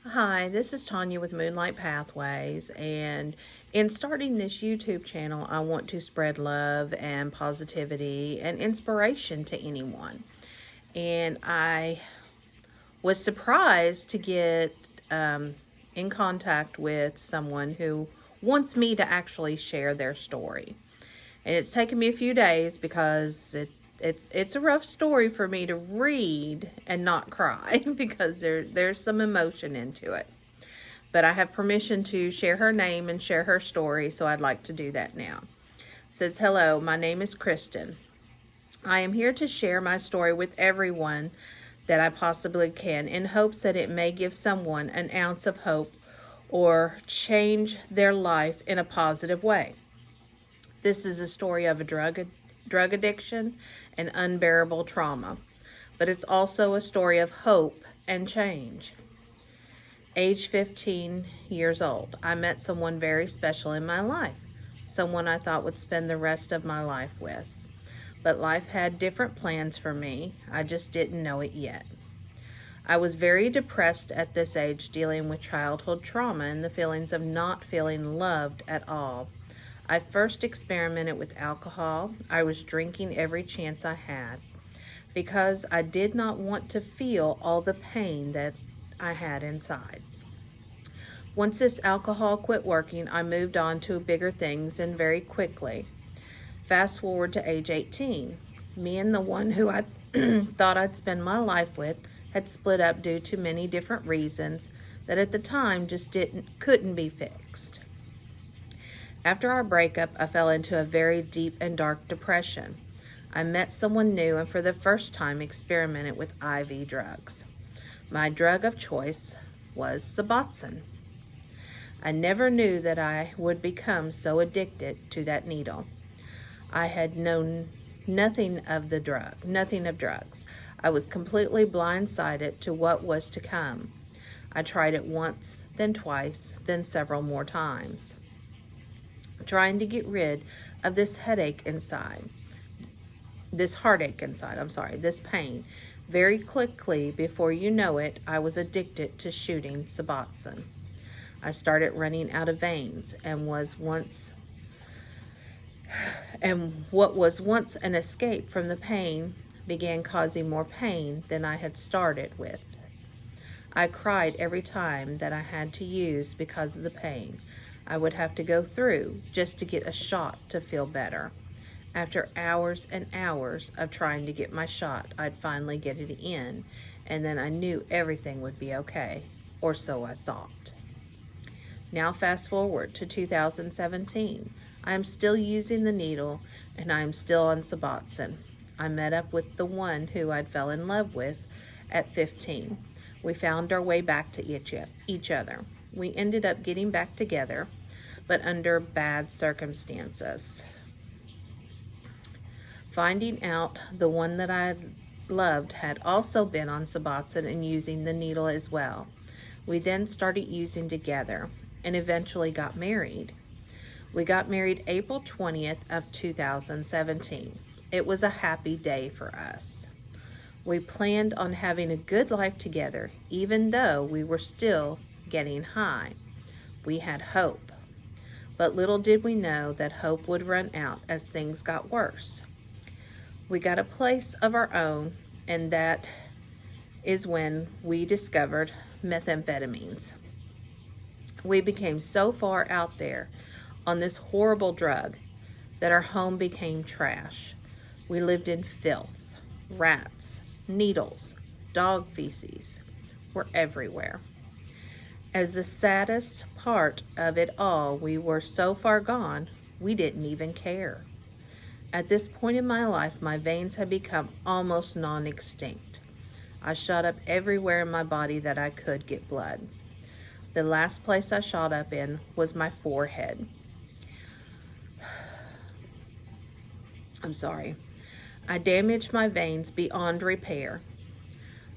Hi, this is Tanya with Moonlight Pathways, and in starting this YouTube channel, I want to spread love and positivity and inspiration to anyone. And I was surprised to get in contact with someone who wants me to actually share their story. And it's taken me a few days because it's a rough story for me to read and not cry because there's some emotion into it. But I have permission to share her name and share her story, so I'd like to do that now. It says, "Hello, my name is Kristen. I am here to share my story with everyone that I possibly can in hopes that it may give someone an ounce of hope or change their life in a positive way. This is a story of a drug addiction and unbearable trauma, but it's also a story of hope and change. Age 15 years old, I met someone very special in my life, someone I thought would spend the rest of my life with. But life had different plans for me. I just didn't know it yet. I was very depressed at this age, dealing with childhood trauma and the feelings of not feeling loved at all. I first experimented with alcohol. I was drinking every chance I had because I did not want to feel all the pain that I had inside. Once this alcohol quit working, I moved on to bigger things and very quickly. Fast forward to age 18. Me and the one who I thought I'd spend my life with had split up due to many different reasons that at the time just couldn't be fixed. After our breakup, I fell into a very deep and dark depression. I met someone new and for the first time experimented with IV drugs. My drug of choice was Suboxone. I never knew that I would become so addicted to that needle. I had known nothing of drugs. I was completely blindsided to what was to come. I tried it once, then twice, then several more times, trying to get rid of this heartache inside, this pain. Very quickly, before you know it, I was addicted to shooting Suboxone. I started running out of veins and what was once an escape from the pain began causing more pain than I had started with. I cried every time that I had to use because of the pain I would have to go through just to get a shot to feel better. After hours and hours of trying to get my shot, I'd finally get it in, and then I knew everything would be okay, or so I thought. Now fast forward to 2017. I am still using the needle and I am still on Suboxone. I met up with the one who I'd fell in love with at 15. We found our way back to each other. We ended up getting back together, but under bad circumstances. Finding out the one that I loved had also been on Suboxone and using the needle as well. We then started using together and eventually got married. We got married April 20th of 2017. It was a happy day for us. We planned on having a good life together, even though we were still getting high. We had hope. But little did we know that hope would run out as things got worse. We got a place of our own, and that is when we discovered methamphetamines. We became so far out there on this horrible drug that our home became trash. We lived in filth. Rats, needles, dog feces were everywhere. As the saddest part of it all, we were so far gone, we didn't even care. At this point in my life, my veins had become almost non-extinct. I shot up everywhere in my body that I could get blood. The last place I shot up in was my forehead. I'm sorry. I damaged my veins beyond repair.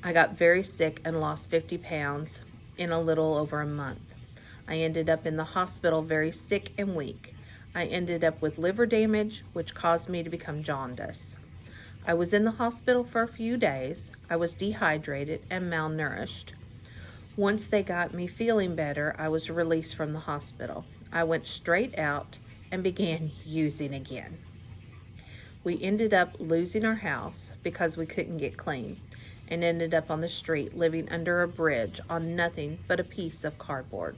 I got very sick and lost 50 pounds in a little over a month. I ended up in the hospital very sick and weak. I ended up with liver damage, which caused me to become jaundice. I was in the hospital for a few days. I was dehydrated and malnourished. Once they got me feeling better, I was released from the hospital. I went straight out and began using again. We ended up losing our house because we couldn't get clean and ended up on the street living under a bridge on nothing but a piece of cardboard.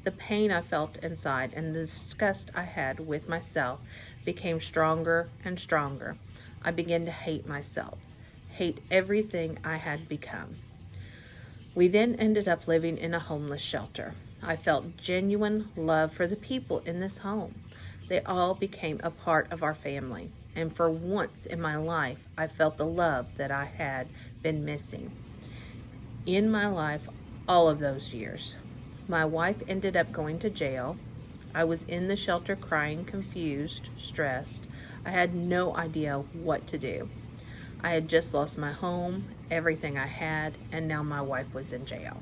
The pain I felt inside and the disgust I had with myself became stronger and stronger. I began to hate myself, hate everything I had become. We then ended up living in a homeless shelter. I felt genuine love for the people in this home. They all became a part of our family, and for once in my life, I felt the love that I had been missing. In my life, all of those years, my wife ended up going to jail. I was in the shelter crying, confused, stressed. I had no idea what to do. I had just lost my home, everything I had, and now my wife was in jail.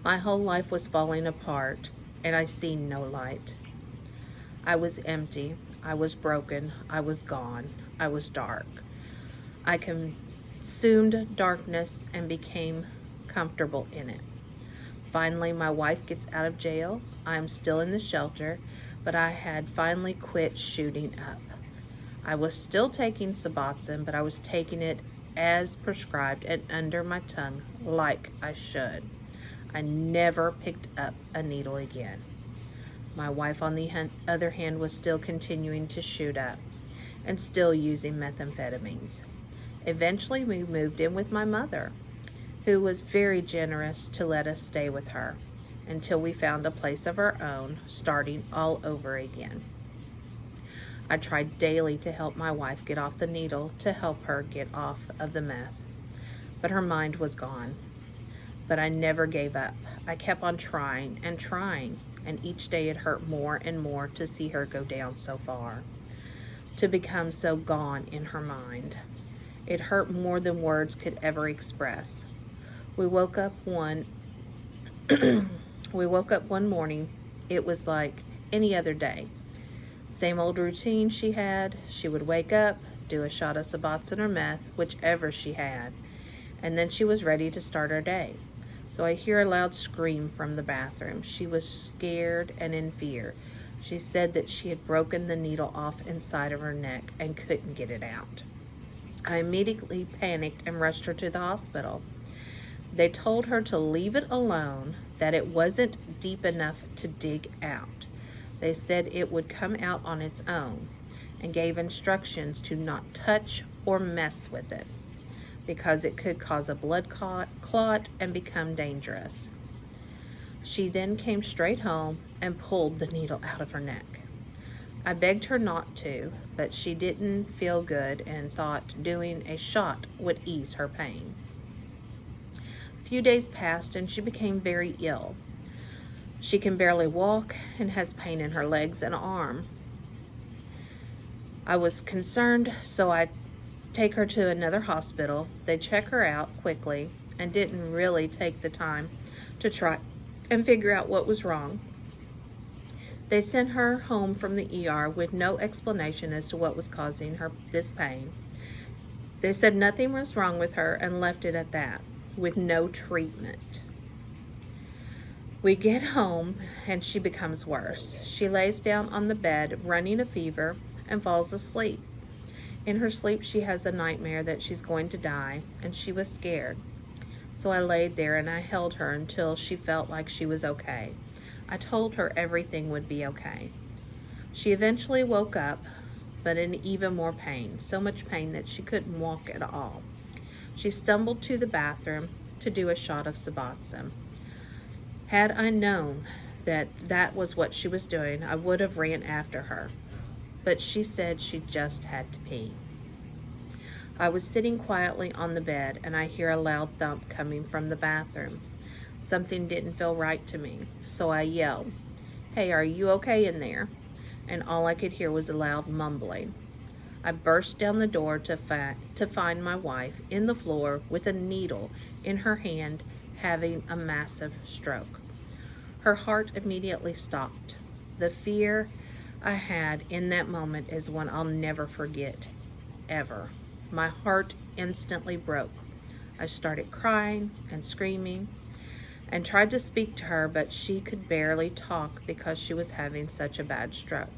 My whole life was falling apart, and I seen no light. I was empty, I was broken, I was gone, I was dark. I consumed darkness and became comfortable in it. Finally, my wife gets out of jail. I am still in the shelter, but I had finally quit shooting up. I was still taking Suboxone, but I was taking it as prescribed and under my tongue like I should. I never picked up a needle again. My wife, on the other hand, was still continuing to shoot up and still using methamphetamines. Eventually, we moved in with my mother, who was very generous to let us stay with her until we found a place of our own, starting all over again. I tried daily to help my wife get off the needle to help her get off of the meth, but her mind was gone. But I never gave up. I kept on trying, and each day it hurt more and more to see her go down so far, to become so gone in her mind. It hurt more than words could ever express. We woke up one morning. It was like any other day. Same old routine she had. She would wake up, do a shot of Suboxone or meth, whichever she had, and then she was ready to start her day. So I hear a loud scream from the bathroom. She was scared and in fear. She said that she had broken the needle off inside of her neck and couldn't get it out. I immediately panicked and rushed her to the hospital. They told her to leave it alone, that it wasn't deep enough to dig out. They said it would come out on its own and gave instructions to not touch or mess with it because it could cause a blood clot and become dangerous. She then came straight home and pulled the needle out of her neck. I begged her not to, but she didn't feel good and thought doing a shot would ease her pain. A few days passed and she became very ill. She can barely walk and has pain in her legs and arm. I was concerned, so I take her to another hospital. They check her out quickly and didn't really take the time to try and figure out what was wrong. They sent her home from the ER with no explanation as to what was causing her this pain. They said nothing was wrong with her and left it at that, with no treatment. We get home and she becomes worse. She lays down on the bed, running a fever, and falls asleep. In her sleep, she has a nightmare that she's going to die, and she was scared. So I laid there and I held her until she felt like she was okay. I told her everything would be okay. She eventually woke up, but in even more pain, so much pain that she couldn't walk at all. She stumbled to the bathroom to do a shot of Suboxone. Had I known that that was what she was doing, I would have ran after her. But she said she just had to pee. I was sitting quietly on the bed and I hear a loud thump coming from the bathroom. Something didn't feel right to me, so I yelled, "Hey, are you okay in there?" And all I could hear was a loud mumbling. I burst down the door to find my wife in the floor with a needle in her hand, having a massive stroke. Her heart immediately stopped. The fear I had in that moment is one I'll never forget, ever. My heart instantly broke. I started crying and screaming. and tried to speak to her, but she could barely talk because she was having such a bad stroke,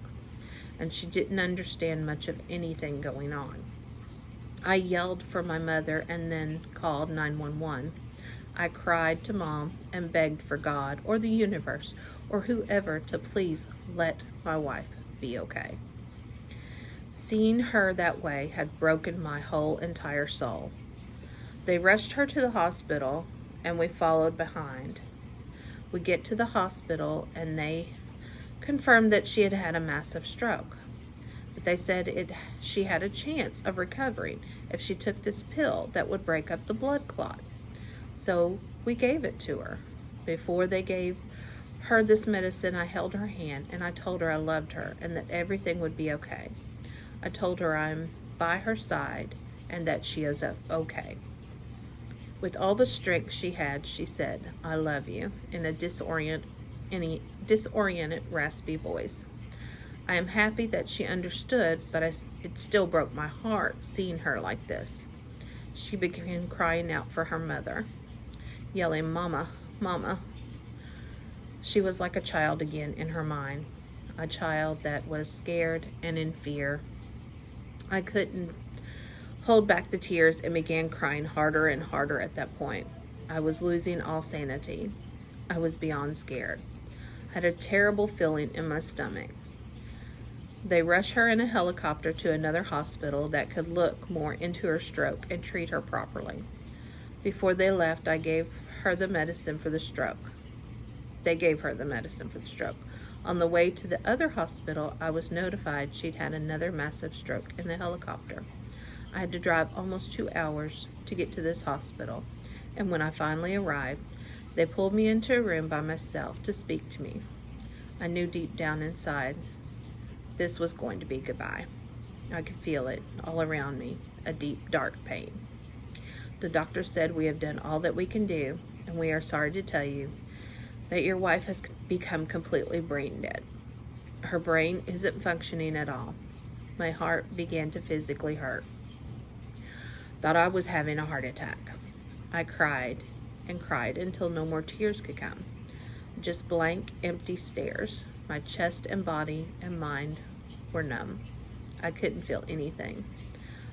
and she didn't understand much of anything going on. I yelled for my mother and then called 911. I cried to Mom and begged for God or the universe or whoever to please let my wife be okay. Seeing her that way had broken my whole entire soul. They rushed her to the hospital and we followed behind. We get to the hospital and they confirmed that she had had a massive stroke. But they said she had a chance of recovering if she took this pill that would break up the blood clot. So we gave it to her. Before they gave her this medicine, I held her hand and I told her I loved her and that everything would be okay. I told her I'm by her side and that she is okay. With all the strength she had, she said, "I love you," in a disoriented, raspy voice. I am happy that she understood, but it still broke my heart seeing her like this. She began crying out for her mother, yelling, "Mama, Mama." She was like a child again in her mind, a child that was scared and in fear. I couldn't hold back the tears and began crying harder and harder at that point. I was losing all sanity. I was beyond scared. I had a terrible feeling in my stomach. They rushed her in a helicopter to another hospital that could look more into her stroke and treat her properly. Before they left, I gave her the medicine for the stroke. They gave her the medicine for the stroke. On the way to the other hospital, I was notified she'd had another massive stroke in the helicopter. I had to drive almost 2 hours to get to this hospital, and when I finally arrived, they pulled me into a room by myself to speak to me. I knew deep down inside this was going to be goodbye. I could feel it all around me, a deep, dark pain. The doctor said, "We have done all that we can do, and we are sorry to tell you that your wife has become completely brain dead. Her brain isn't functioning at all." My heart began to physically hurt. Thought I was having a heart attack. I cried and cried until no more tears could come. Just blank, empty stares. My chest and body and mind were numb. I couldn't feel anything.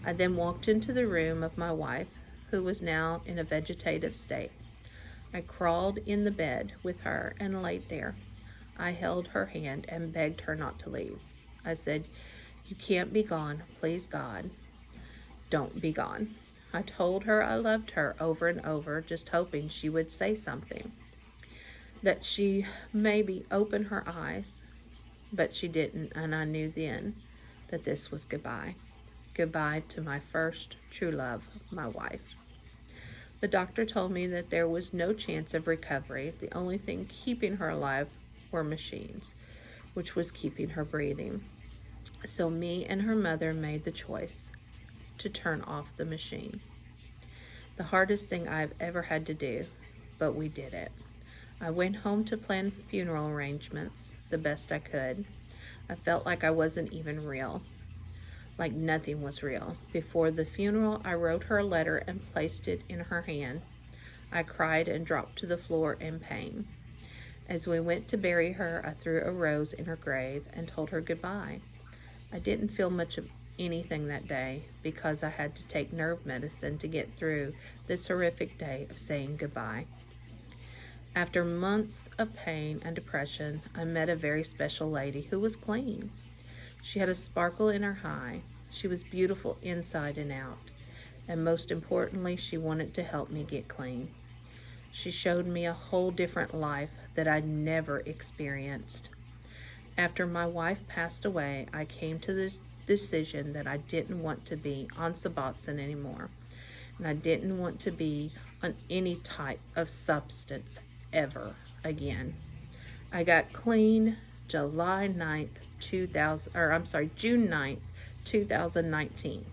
I then walked into the room of my wife, who was now in a vegetative state. I crawled in the bed with her and laid there. I held her hand and begged her not to leave. I said, "You can't be gone. Please, God, don't be gone." I told her I loved her over and over, just hoping she would say something, that she maybe open her eyes, but she didn't, and I knew then that this was goodbye. Goodbye to my first true love, my wife. The doctor told me that there was no chance of recovery. The only thing keeping her alive were machines, which was keeping her breathing. So me and her mother made the choice to turn off the machine. The hardest thing I've ever had to do, but we did it. I went home to plan funeral arrangements the best I could. I felt like I wasn't even real, like nothing was real. Before the funeral, I wrote her a letter and placed it in her hand. I cried and dropped to the floor in pain. As we went to bury her, I threw a rose in her grave and told her goodbye. I didn't feel much of anything that day because I had to take nerve medicine to get through this horrific day of saying goodbye. After months of pain and depression, I met a very special lady who was clean. She had a sparkle in her eye. She was beautiful inside and out. And most importantly, she wanted to help me get clean. She showed me a whole different life that I'd never experienced. After my wife passed away, I came to the decision that I didn't want to be on Suboxone anymore. And I didn't want to be on any type of substance ever again. I got clean June 9th, 2019.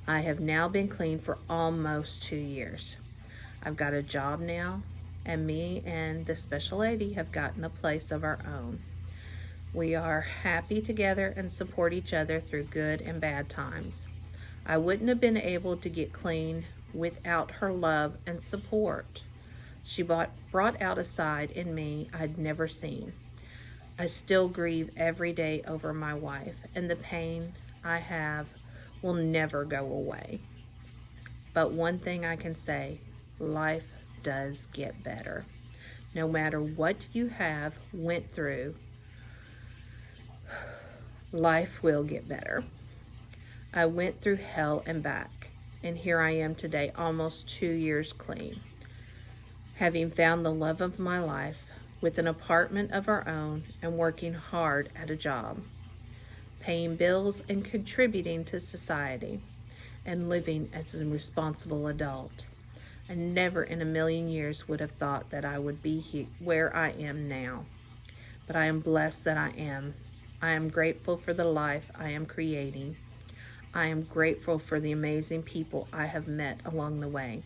I have now been clean for almost 2 years. I've got a job now, and me and the special lady have gotten a place of our own. We are happy together and support each other through good and bad times. I wouldn't have been able to get clean without her love and support. She brought out a side in me I'd never seen. I still grieve every day over my wife, and the pain I have will never go away. But one thing I can say, life does get better. No matter what you have went through, life will get better. I went through hell and back, and here I am today, almost 2 years clean, having found the love of my life with an apartment of our own and working hard at a job, paying bills and contributing to society, and living as a responsible adult. I never in a million years would have thought that I would be where I am now, but I am blessed that I am. I am grateful for the life I am creating. I am grateful for the amazing people I have met along the way.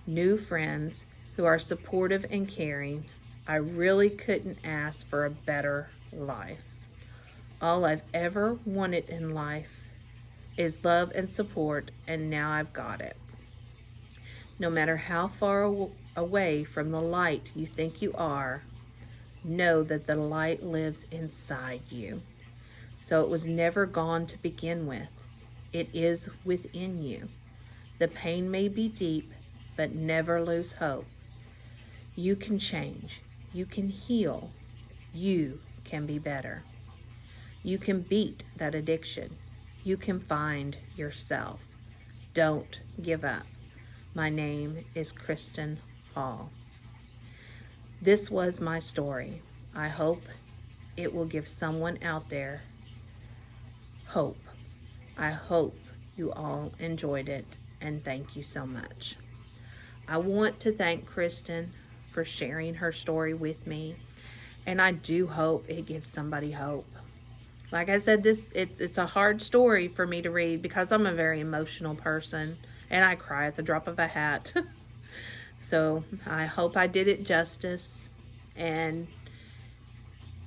New friends who are supportive and caring. I really couldn't ask for a better life. All I've ever wanted in life is love and support, and now I've got it. No matter how far away from the light you think you are, know that the light lives inside you. So it was never gone to begin with. It is within you. The pain may be deep, but never lose hope. You can change. You can heal. You can be better. You can beat that addiction. You can find yourself. Don't give up. My name is Kristen Hall. This was my story. I hope it will give someone out there hope. I hope you all enjoyed it, and thank you so much. I want to thank Kristen for sharing her story with me, and I do hope it gives somebody hope. Like I said, it's a hard story for me to read because I'm a very emotional person, and I cry at the drop of a hat. So I hope I did it justice, and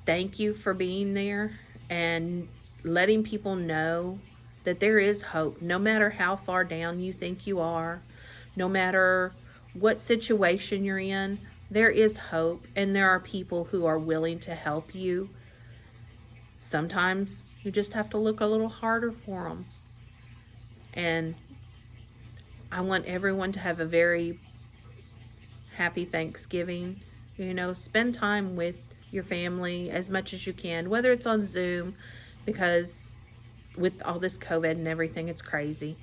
thank you for being there and letting people know that there is hope. No matter how far down you think you are, no matter what situation you're in, there is hope, and there are people who are willing to help you. Sometimes you just have to look a little harder for them. And I want everyone to have a very happy Thanksgiving. You know, spend time with your family as much as you can, whether it's on Zoom, because with all this COVID and everything, it's crazy.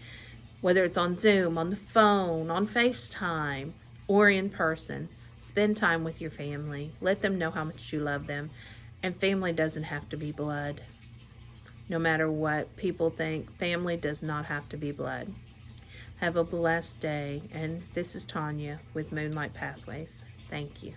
Whether it's on Zoom, on the phone, on FaceTime, or in person, spend time with your family. Let them know how much you love them. And family doesn't have to be blood. No matter what people think, family does not have to be blood. Have a blessed day. And this is Tanya with Moonlight Pathways. Thank you.